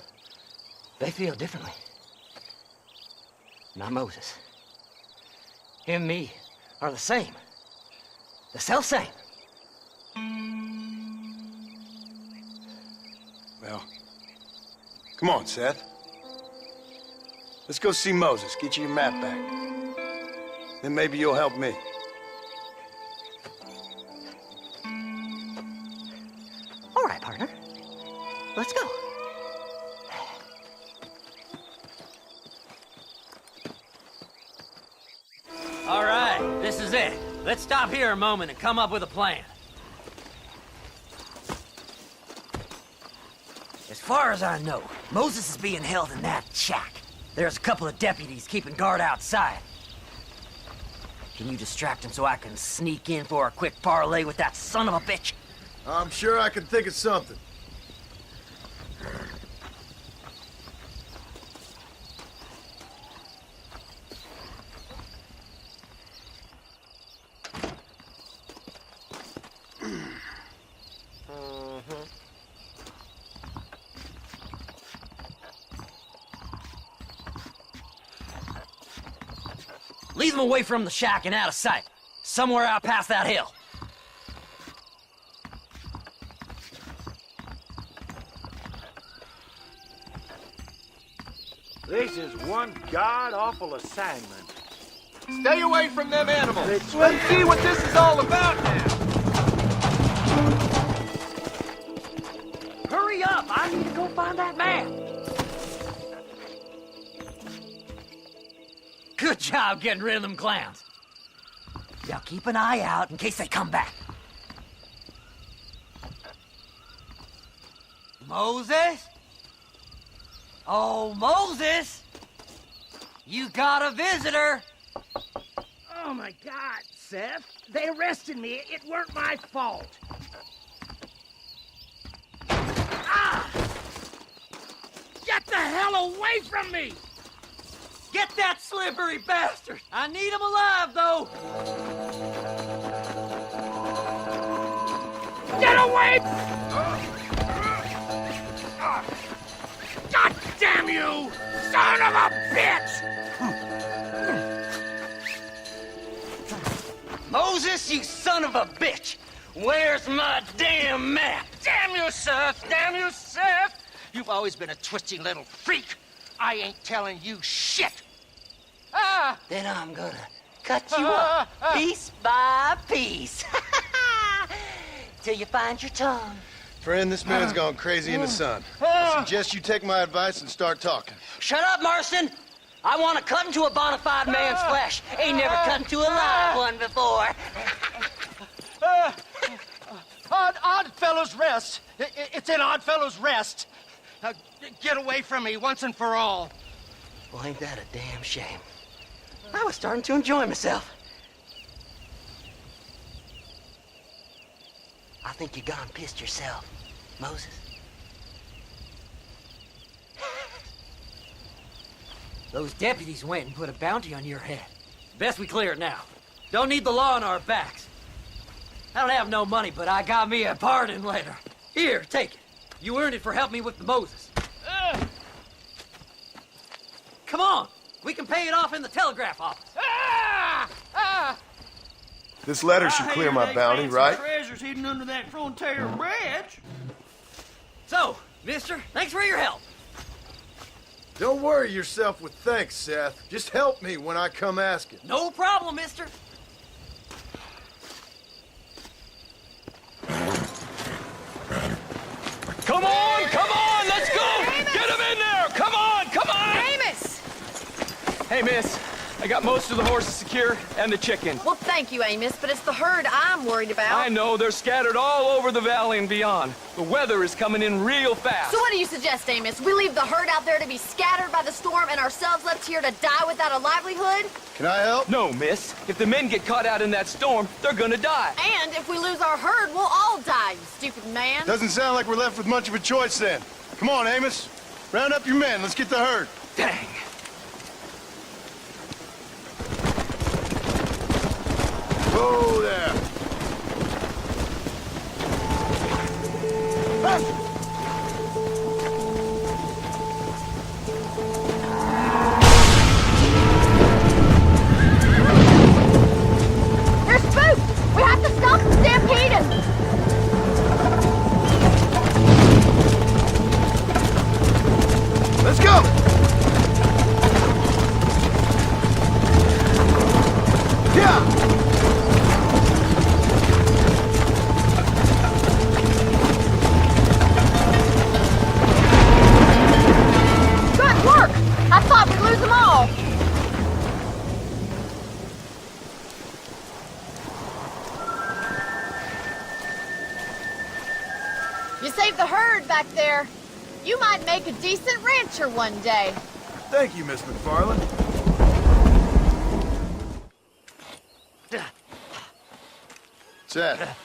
they feel differently. Not Moses. Him and me are the same. The self-same. Well, come on, Seth. Let's go see Moses, get you your map back. Then maybe you'll help me. All right, partner. Let's go. Jose, let's stop here a moment and come up with a plan. As far as I know, Moses is being held in that shack. There's a couple of deputies keeping guard outside. Can you distract him so I can sneak in for a quick parlay with that son of a bitch? I'm sure I can think of something. Lead them away from the shack and out of sight. Somewhere out past that hill. This is one god-awful assignment. Stay away from them animals. Let's see what this is all about now. Hurry up! I need to go find that man. Good job getting rid of them clowns. Now keep an eye out in case they come back. Moses? Oh, Moses! You got a visitor! Oh my God, Seth. They arrested me. It weren't my fault. Ah! Get the hell away from me! Get that slippery bastard! I need him alive, though! Get away! God damn you! Son of a bitch! Moses, you son of a bitch! Where's my damn map? Damn you, Seth! Damn you, Seth! You've always been a twisty little freak. I ain't telling you shit. Ah! Then I'm gonna cut you up piece by piece. Till you find your tongue. Friend, this man's gone crazy in the sun. I suggest you take my advice and start talking. Shut up, Marston! I want to cut into a bona fide man's flesh. Ain't never cut into a live one before. Oddfellows Rest. It's in Oddfellows Rest. Get away from me once and for all. Well, ain't that a damn shame? I was starting to enjoy myself. I think you gone pissed yourself, Moses. Those deputies went and put a bounty on your head. Best we clear it now. Don't need the law on our backs. I don't have no money, but I got me a pardon letter. Here, take it. You earned it for helping me with the Moses. Come on. We can pay it off in the telegraph office. This letter should clear my bounty, right? Treasures hidden under that Frontier Bridge. So, mister, thanks for your help. Don't worry yourself with thanks, Seth. Just help me when I come asking. No problem, mister. Come on, let's go! Amos! Get him in there! Come on! Amos! Hey, miss, I got most of the horses secure and the chicken. Well, thank you, Amos, but it's the herd I'm worried about. I know, they're scattered all over the valley and beyond. The weather is coming in real fast. So what do you suggest, Amos? We leave the herd out there to be scattered by the storm and ourselves left here to die without a livelihood? Can I help? No, miss. If the men get caught out in that storm, they're gonna die. And if we lose our herd, we'll all die, you stupid man. Doesn't sound like we're left with much of a choice then. Come on, Amos. Round up your men. Let's get the herd. Dang. Whoa there. They're spooked! We have to stop them stampeding! Let's go! Yeah! back there. You might make a decent rancher one day. Thank you, Miss McFarland. Seth,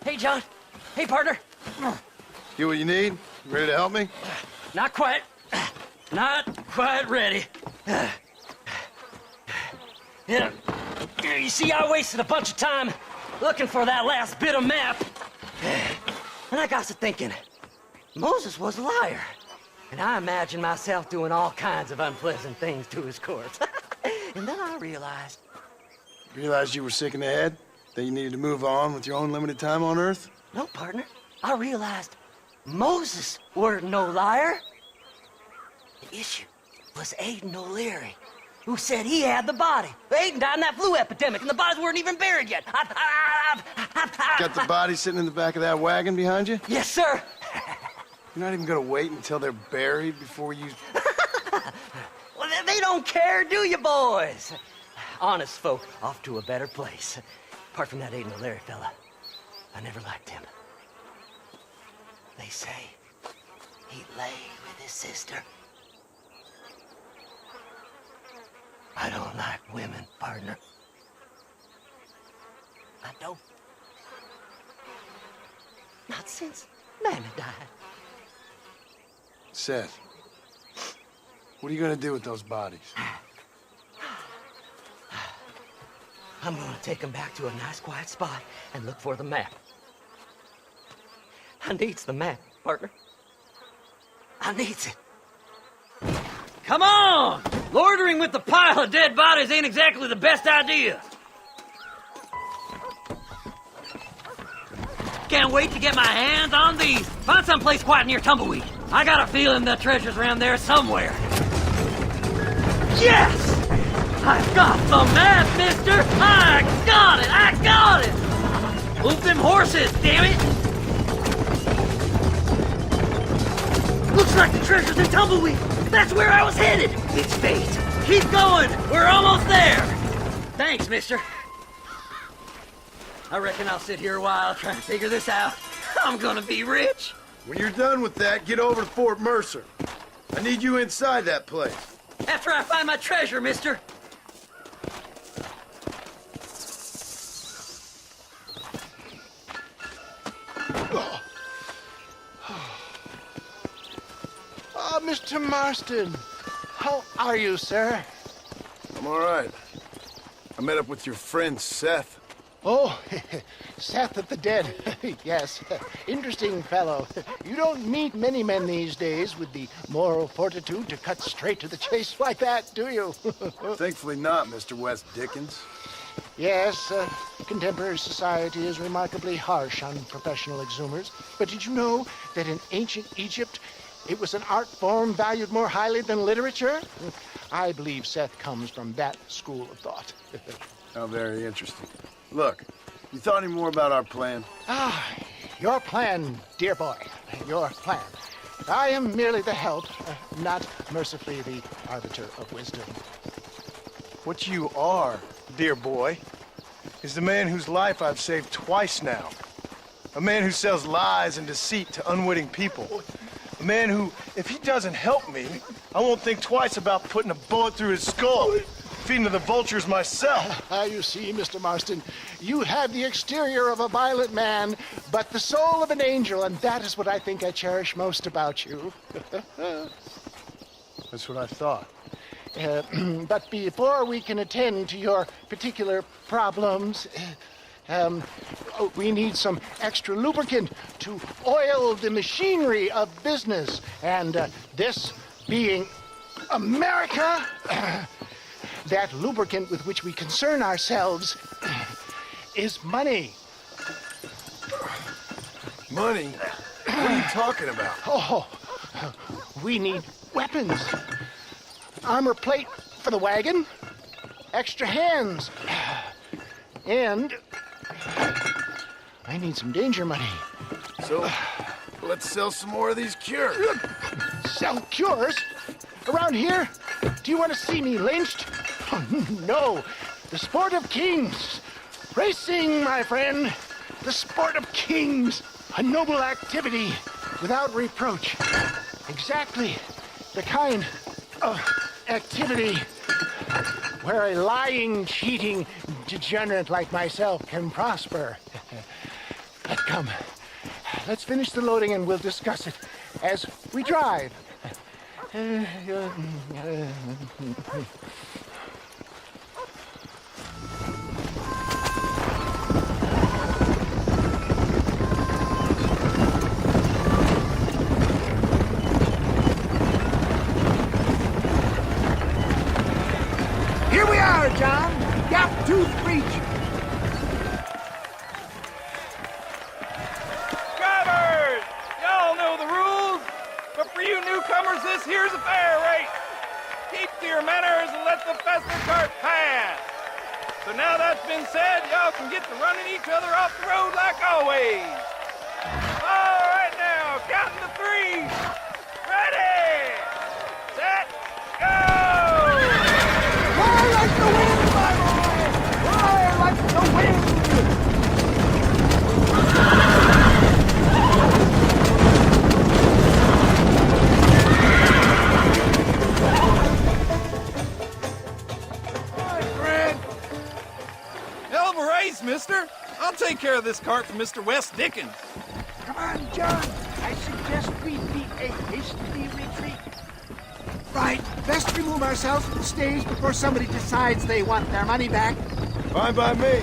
Hey, John. Hey, partner. get what you need? Ready to help me? Not quite. Not quite ready. Yeah. You see, I wasted a bunch of time looking for that last bit of map. And I got to thinking, Moses was a liar. And I imagined myself doing all kinds of unpleasant things to his corpse. And then I realized... Realized you were sick in the head? That you needed to move on with your own limited time on Earth? No, partner. I realized Moses weren't no liar. The issue was Aiden O'Leary, who said he had the body. Aiden died in that flu epidemic, and the bodies weren't even buried yet. Got the body sitting in the back of that wagon behind you? Yes, sir. You're not even gonna wait until they're buried before you... Well, they don't care, do you, boys? Honest folk off to a better place. Apart from that Aiden O'Leary fella, I never liked him. They say he lay with his sister. I don't like women, partner. I don't. Not since Mammy died. Seth, what are you gonna do with those bodies? I'm gonna take them back to a nice quiet spot and look for the map. I needs the map, partner. I needs it. Come on! Loitering with the pile of dead bodies ain't exactly the best idea. Can't wait to get my hands on these. Find someplace quiet near Tumbleweed. I got a feeling the treasure's around there somewhere. Yes! I got the map, mister! I got it! I got it! Move them horses, damn it! Looks like the treasure's in Tumbleweed. That's where I was headed. It's fate. Keep going. We're almost there. Thanks, mister. I reckon I'll sit here a while trying to figure this out. I'm gonna be rich. When you're done with that, get over to Fort Mercer. I need you inside that place. After I find my treasure, mister. Mr. Marston, how are you, sir? I'm all right. I met up with your friend, Seth. Oh, Seth of the Dead. Yes, interesting fellow. You don't meet many men these days with the moral fortitude to cut straight to the chase like that, do you? Thankfully not, Mr. West Dickens. Yes, contemporary society is remarkably harsh on professional exhumers. But did you know that in ancient Egypt, it was an art form valued more highly than literature? I believe Seth comes from that school of thought. How very interesting. Look, you thought any more about our plan? Ah, your plan, dear boy. Your plan. I am merely the help, not mercifully the arbiter of wisdom. What you are, dear boy, is the man whose life I've saved twice now. A man who sells lies and deceit to unwitting people. A man who, if he doesn't help me, I won't think twice about putting a bullet through his skull, feeding to the vultures myself. You see, Mr. Marston, you have the exterior of a violent man, but the soul of an angel, and that is what I think I cherish most about you. That's what I thought. But before we can attend to your particular problems, we need some extra lubricant to oil the machinery of business. And this being America, that lubricant with which we concern ourselves is money. Money? What are you talking about? Oh, we need weapons. Armor plate for the wagon, extra hands, and I need some danger money. So, let's sell some more of these cures. Sell cures? Around here? Do you want to see me lynched? Oh, no. The sport of kings. Racing, my friend. The sport of kings. A noble activity. without reproach. Exactly the kind of activity where a lying, cheating degenerate like myself can prosper. But come, let's finish the loading and we'll discuss it as we drive. Here we are, John. Gap Tooth Breach. Drivers! Y'all know the rules, but for you newcomers, this here's a fair rate. Keep to your manners and let the festive cart pass. So now that's been said, y'all can get to running each other off the road like always. All right now, counting to 3. Ready, set, go! Fly like the wind, my boy! Fly like the wind! Hell of a race, mister. I'll take care of this cart for Mr. West Dickens. Come on, John. I suggest we beat a hasty retreat. Right. Best remove ourselves from the stage before somebody decides they want their money back. Fine by me.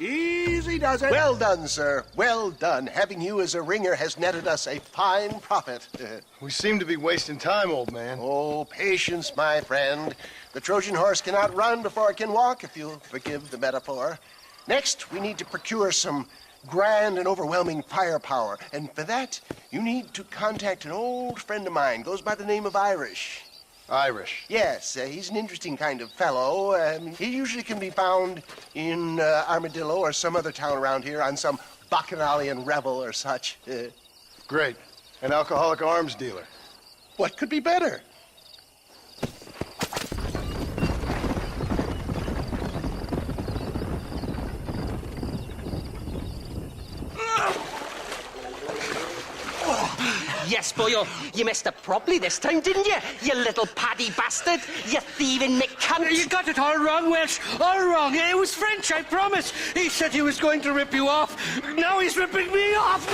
Easy does it. Well done, sir. Well done. Having you as a ringer has netted us a fine profit. We seem to be wasting time, old man. Oh, patience, my friend. The Trojan horse cannot run before it can walk, if you'll forgive the metaphor. Next, we need to procure some grand and overwhelming firepower. And for that, you need to contact an old friend of mine. Goes by the name of Irish. Irish? Yes, he's an interesting kind of fellow. He usually can be found in Armadillo or some other town around here on some bacchanalian revel or such. Great. An alcoholic arms dealer. What could be better? Yes, boyo, you messed up properly this time, didn't you? You little paddy bastard. You thieving McCunt. You got it all wrong, Welsh. All wrong. It was French, I promise. He said he was going to rip you off. Now he's ripping me off.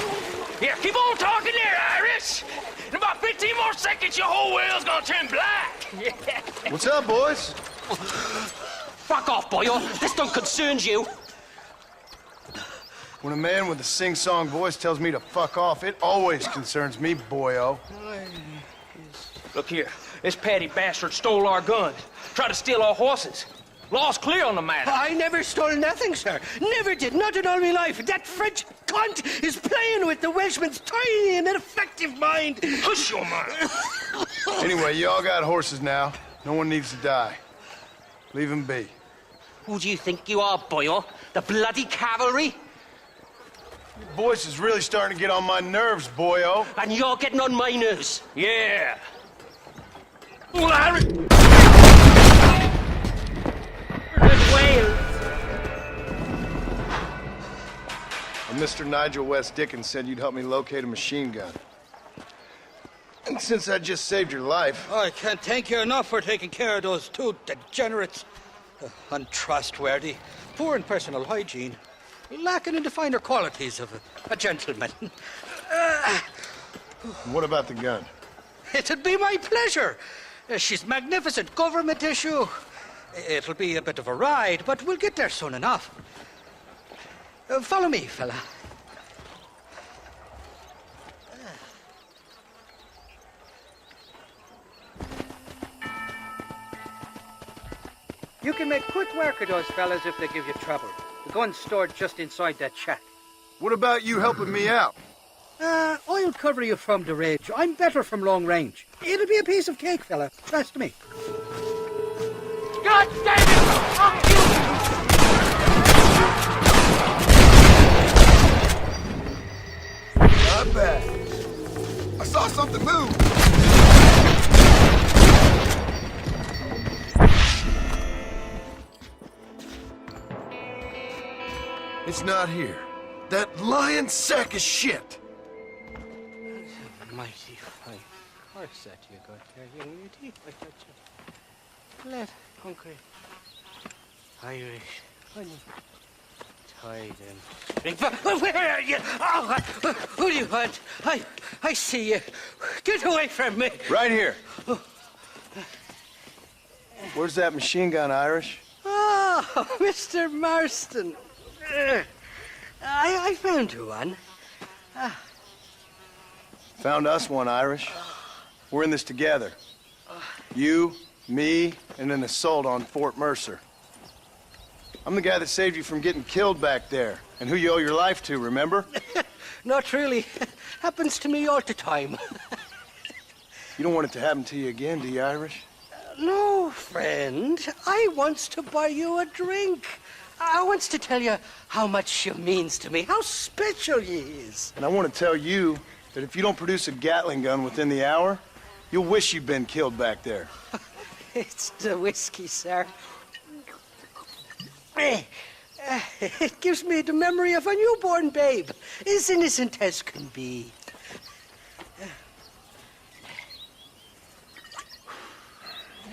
Here, keep on talking there, Irish. In about 15 more seconds, your whole wheel's gonna turn black. What's up, boys? Fuck off, boyo. This don't concern you. When a man with a sing-song voice tells me to fuck off, it always concerns me, boyo. Look here, this petty bastard stole our guns, tried to steal our horses. Law's clear on the matter. I never stole nothing, sir. Never did. Not in all my life. That French cunt is playing with the Welshman's tiny and ineffective mind. Hush your mouth. Anyway, you all got horses now. No one needs to die. Leave them be. Who do you think you are, boyo? The bloody cavalry? Your voice is really starting to get on my nerves, boyo. And you're getting on my nerves. Yeah. Well, Irish. Wales. And Mr. Nigel West Dickens said you'd help me locate a machine gun. And since I just saved your life... I can't thank you enough for taking care of those two degenerates. Untrustworthy, poor in personal hygiene, lacking in the finer qualities of a gentleman. What about the gun? It'd be my pleasure. She's magnificent, government issue. It'll be a bit of a ride, but we'll get there soon enough. Follow me, fella. You can make quick work of those fellas if they give you trouble. The gun's stored just inside that shack. What about you helping me out? I'll cover you from the ridge. I'm better from long range. It'll be a piece of cake, fella. Trust me. God damn it! Not bad. I saw something move. It's not here. That lying sack of shit! Mighty fine horse that you got there, young lady. I thought you let hungry Irish honey. Tie them. Drink. Where are you? Oh, who do you want? I see you. Get away from me. Right here. Where's that machine gun, Irish? Oh, Mr. Marston. I found you one. Found us one, Irish. We're in this together. You, me, and an assault on Fort Mercer. I'm the guy that saved you from getting killed back there, and who you owe your life to, remember? Not really. Happens to me all the time. You don't want it to happen to you again, do you, Irish? No, friend. I wants to buy you a drink. I wants to tell you how much you means to me, how special you is. And I want to tell you that if you don't produce a Gatling gun within the hour, you'll wish you'd been killed back there. It's the whiskey, sir. It gives me the memory of a newborn babe, as innocent as can be.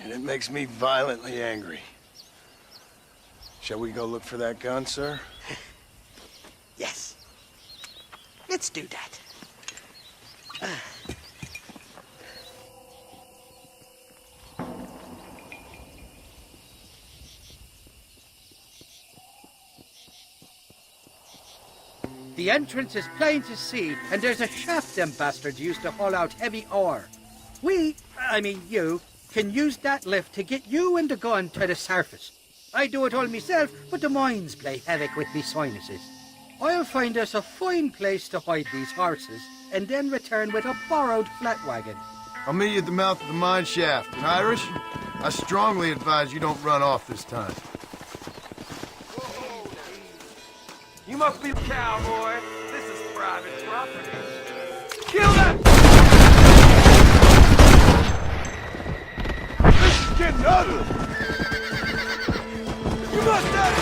And it makes me violently angry. Shall we go look for that gun, sir? Yes. Let's do that. The entrance is plain to see, and there's a shaft them bastards used to haul out heavy ore. I mean you, can use that lift to get you and the gun to the surface. I do it all myself, but the mines play havoc with me sinuses. I'll find us a fine place to hide these horses, and then return with a borrowed flat wagon. I'll meet you at the mouth of the mine shaft. And Irish, I strongly advise you don't run off this time. You must be a cowboy. This is private property. Kill that! This is getting ugly! You must have...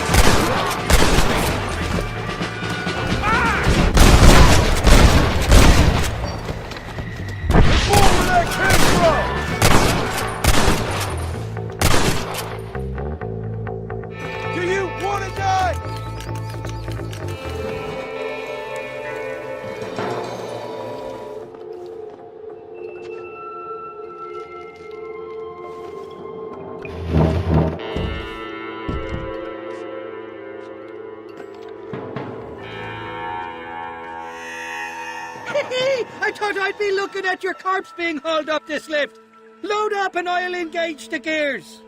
Let's move where that came from! Do you want to die? I thought I'd be looking at your corpse being hauled up this lift. Load up and I'll engage the gears.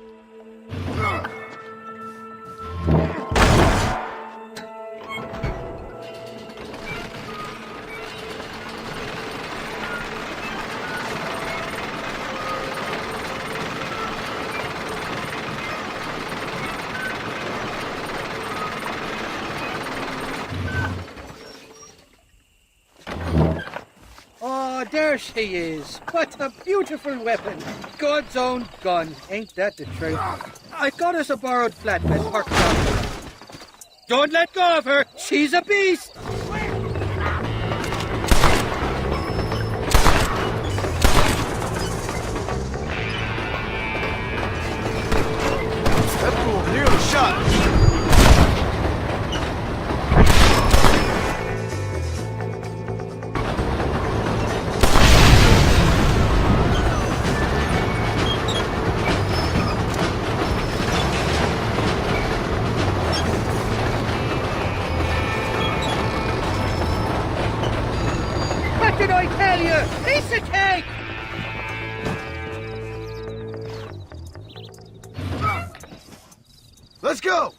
There she is. What a beautiful weapon. God's own gun. Ain't that the truth? I got us a borrowed flatbed parked down there. Don't let go of her. She's a beast. That fool nearly shot me. What did I tell you? Piece of cake! Let's go!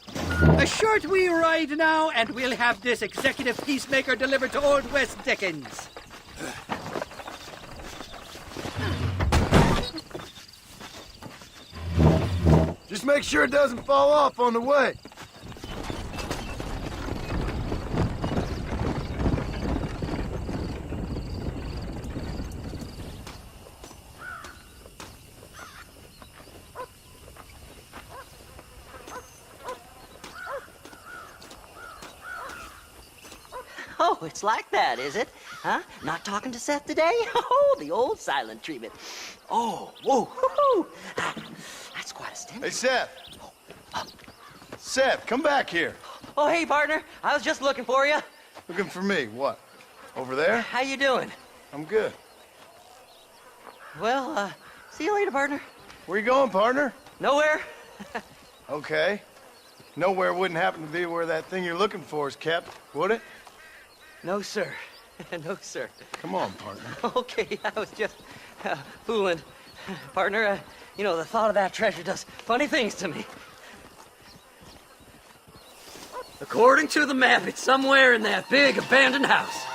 A short wee ride now, and we'll have this executive peacemaker delivered to Old West Dickens. Just make sure it doesn't fall off on the way. Oh, it's like that, is it? Huh? Not talking to Seth today? Oh, the old silent treatment. Oh, whoa, whoo-hoo. That's quite a stench. Hey, Seth. Seth, come back here. Oh, hey, partner. I was just looking for you. Looking for me? What? Over there? How you doing? I'm good. Well, see you later, partner. Where you going, partner? Nowhere. Okay. Nowhere wouldn't happen to be where that thing you're looking for is kept, would it? No, sir. No, sir. Come on, partner. Okay, I was just fooling. Partner, you know, the thought of that treasure does funny things to me. According to the map, it's somewhere in that big abandoned house.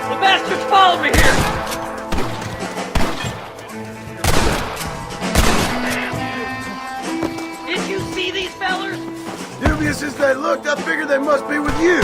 The bastards followed me here! Did you see these fellers? Dubious as they looked, I figured they must be with you.